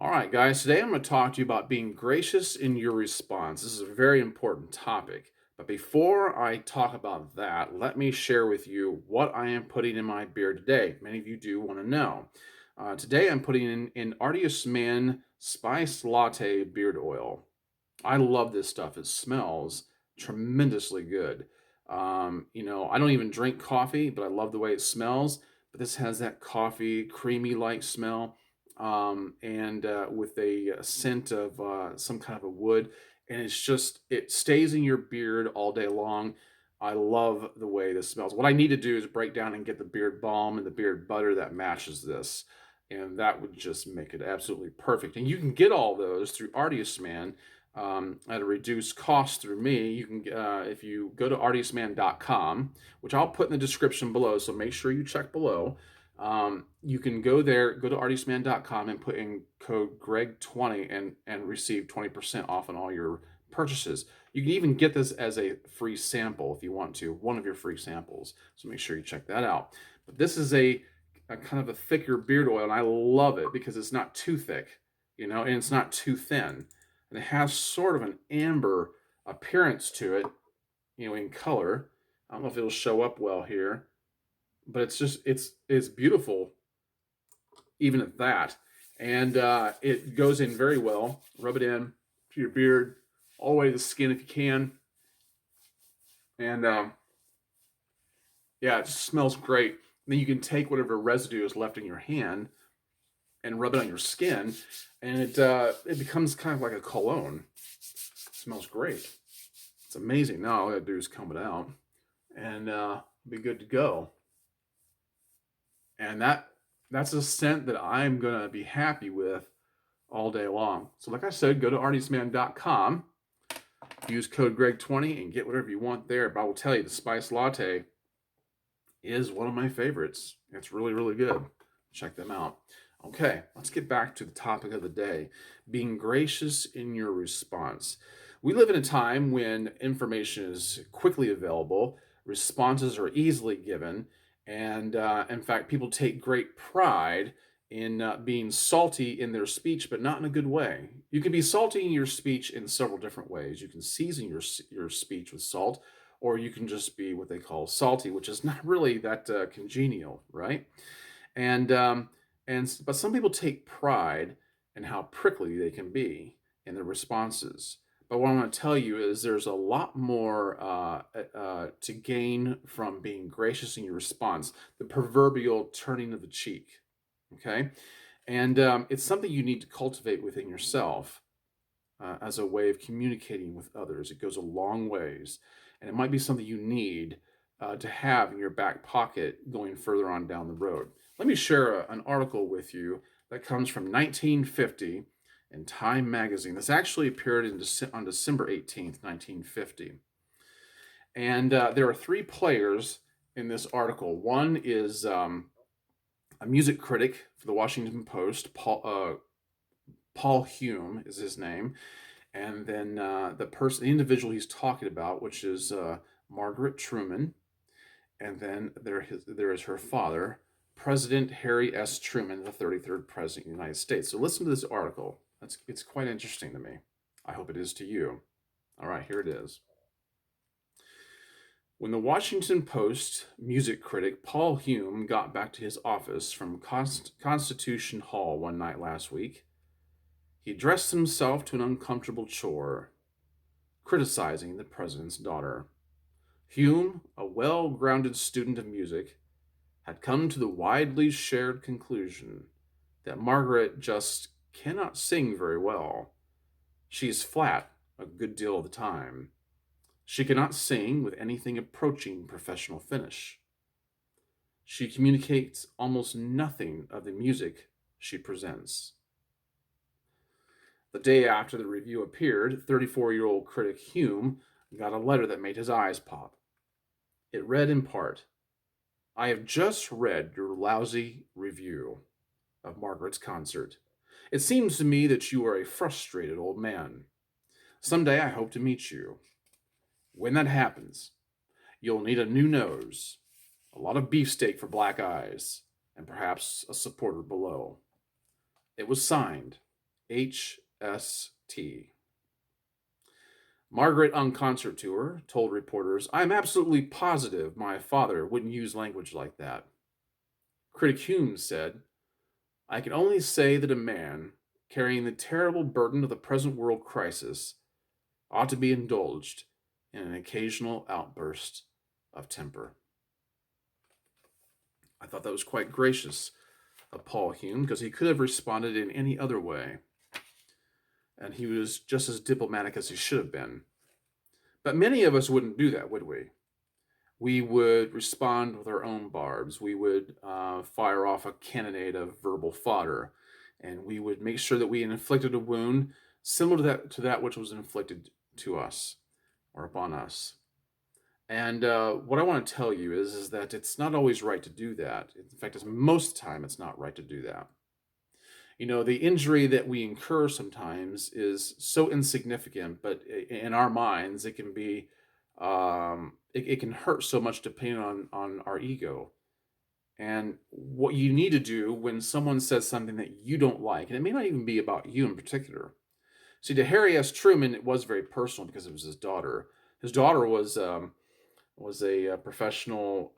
All right, guys, today I'm going to talk to you about being gracious in your response. This is a very important topic. But before I talk about that, let me share with you what I am putting in my beard today. Many of you do want to know. Today I'm putting in Artius Man Spice Latte Beard Oil. I love this stuff. It smells tremendously good. I don't even drink coffee, but I love the way it smells. But this has that coffee, creamy like smell, and with a scent of some kind of a wood. And it stays in your beard all day long. I love the way this smells. What I need to do is break down and get the beard balm and the beard butter that matches this. And that would just make it absolutely perfect. And you can get all those through Artius Man at a reduced cost through me. You can, if you go to artiusman.com, which I'll put in the description below, so make sure you check below. You can go there, go to artiusman.com and put in code Greg20 and receive 20% off on all your purchases. You can even get this as a free sample if you want to, one of your free samples. So make sure you check that out. But this is a kind of a thicker beard oil, and I love it because it's not too thick, and it's not too thin. And it has sort of an amber appearance to it, in color. I don't know if it'll show up well here, but it's beautiful even at that. And it goes in very well. Rub it in to your beard, all the way to the skin if you can. And yeah, it just smells great. And then you can take whatever residue is left in your hand and rub it on your skin, and it becomes kind of like a cologne. It smells great. It's amazing. Now all I gotta do is comb it out, and be good to go. And that's a scent that I'm gonna be happy with all day long. So, like I said, go to artiestman.com, use code Greg20, and get whatever you want there. But I will tell you, the spice latte is one of my favorites. It's really, really good. Check them out. Okay, let's get back to the topic of the day, being gracious in your response. We live in a time when information is quickly available, responses are easily given, and in fact, people take great pride in being salty in their speech, but not in a good way. You can be salty in your speech in several different ways. You can season your speech with salt, or you can just be what they call salty, which is not really that congenial, right? And but some people take pride in how prickly they can be in their responses. But what I want to tell you is there's a lot more to gain from being gracious in your response. The proverbial turning of the cheek. Okay, and it's something you need to cultivate within yourself as a way of communicating with others. It goes a long ways, and it might be something you need to have in your back pocket going further on down the road. Let me share an article with you that comes from 1950 in Time magazine. This actually appeared on December 18th, 1950. And there are three players in this article. One is a music critic for the Washington Post, Paul Hume is his name. And then the individual he's talking about, which is Margaret Truman. And then there is her father, President Harry S. Truman, the 33rd President of the United States. So listen to this article. It's quite interesting to me. I hope it is to you. All right, here it is. When the Washington Post music critic Paul Hume got back to his office from Constitution Hall one night last week, he addressed himself to an uncomfortable chore, criticizing the president's daughter. Hume, a well grounded student of music, had come to the widely shared conclusion that Margaret just cannot sing very well. She is flat a good deal of the time. She cannot sing with anything approaching professional finish. She communicates almost nothing of the music she presents. The day after the review appeared, 34-year-old critic Hume got a letter that made his eyes pop. It read in part, "I have just read your lousy review of Margaret's concert. It seems to me that you are a frustrated old man. Someday I hope to meet you. When that happens, you'll need a new nose, a lot of beefsteak for black eyes, and perhaps a supporter below." It was signed HST. Margaret on concert tour told reporters, "I'm absolutely positive my father wouldn't use language like that." Critic Hume said, "I can only say that a man carrying the terrible burden of the present world crisis ought to be indulged in an occasional outburst of temper." I thought that was quite gracious of Paul Hume because he could have responded in any other way, and he was just as diplomatic as he should have been. But many of us wouldn't do that, would we? We would respond with our own barbs. We would fire off a cannonade of verbal fodder, and we would make sure that we inflicted a wound similar to that which was inflicted to us or upon us. And what I want to tell you is that it's not always right to do that. In fact, it's most of the time it's not right to do that. The injury that we incur sometimes is so insignificant, but in our minds, it can be, it can hurt so much depending on our ego. And what you need to do when someone says something that you don't like, and it may not even be about you in particular. See, to Harry S. Truman, it was very personal because it was his daughter. His daughter was a professional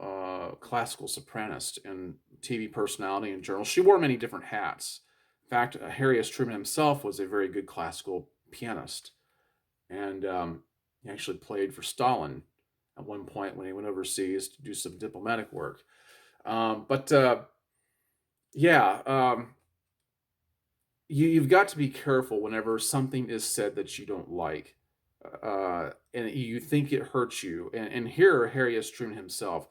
classical sopranist and TV personality and journalist. She wore many different hats. In fact, Harry S. Truman himself was a very good classical pianist, and he actually played for Stalin at one point when he went overseas to do some diplomatic work. But yeah, you've got to be careful whenever something is said that you don't like, and you think it hurts you. And here, Harry S. Truman himself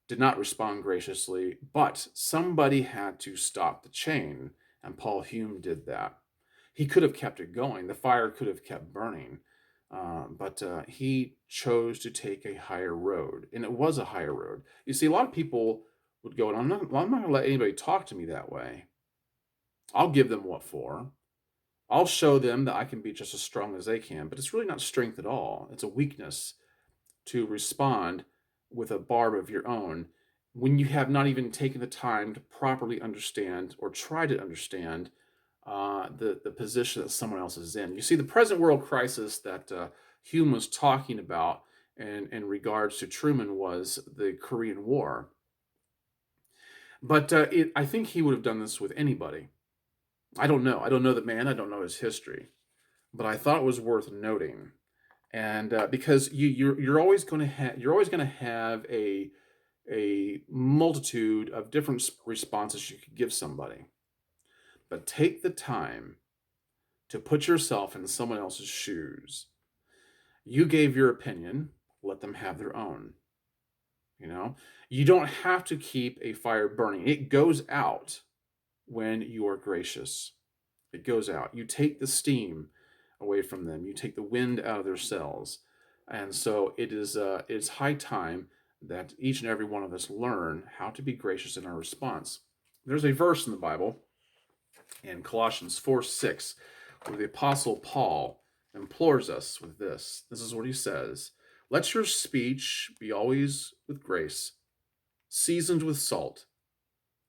did not respond graciously, but somebody had to stop the chain, and Paul Hume did that. He could have kept it going. The fire could have kept burning, but he chose to take a higher road, and it was a higher road. You see, a lot of people would go, and I'm not going to let anybody talk to me that way. I'll give them what for. I'll show them that I can be just as strong as they can, but it's really not strength at all. It's a weakness to respond with a barb of your own when you have not even taken the time to properly understand or try to understand the position that someone else is in. You see, the present world crisis that Hume was talking about in regards to Truman was the Korean War. But I think he would have done this with anybody. I don't know. I don't know the man. I don't know his history. But I thought it was worth noting, and because you're always going to have a multitude of different responses you could give somebody, but take the time to put yourself in someone else's shoes. You gave your opinion, let them have their own. You don't have to keep a fire burning. It goes out when you are gracious. It goes out. You take the steam away from them. You take the wind out of their sails. And so it's high time that each and every one of us learn how to be gracious in our response. There's a verse in the Bible in Colossians 4:6 where the Apostle Paul implores us with this. This is what he says: "Let your speech be always with grace, seasoned with salt,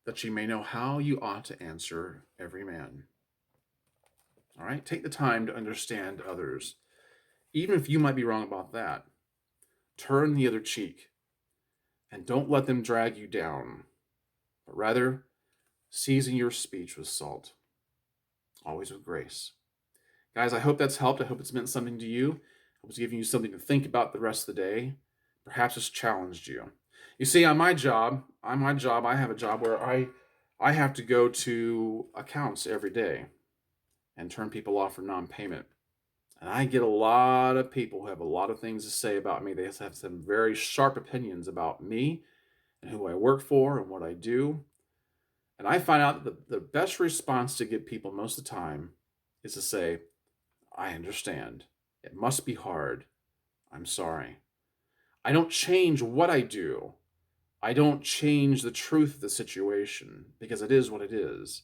that ye may know how you ought to answer every man." All right, take the time to understand others. Even if you might be wrong about that, turn the other cheek and don't let them drag you down, but rather season your speech with salt, always with grace. Guys, I hope that's helped. I hope it's meant something to you. I hope it's giving you something to think about the rest of the day. Perhaps it's challenged you. You see, on my job, I have a job where I have to go to accounts every day and turn people off for non-payment. And I get a lot of people who have a lot of things to say about me. They have some very sharp opinions about me and who I work for and what I do. And I find out that the best response to give people most of the time is to say, "I understand. It must be hard. I'm sorry." I don't change what I do. I don't change the truth of the situation because it is what it is.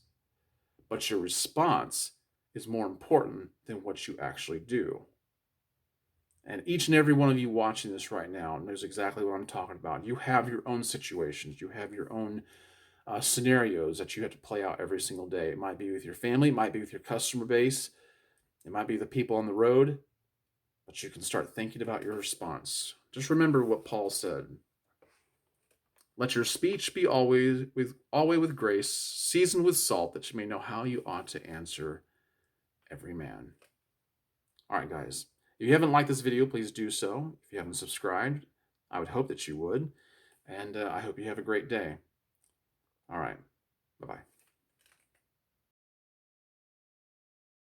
But your response is more important than what you actually do. And each and every one of you watching this right now knows exactly what I'm talking about. You have your own situations. You have your own scenarios that you have to play out every single day. It might be with your family, it might be with your customer base, it might be the people on the road, but you can start thinking about your response. Just remember what Paul said. Let your speech be always with grace, seasoned with salt, that you may know how you ought to answer every man. All right, guys. If you haven't liked this video, please do so. If you haven't subscribed, I would hope that you would. And I hope you have a great day. All right. Bye-bye.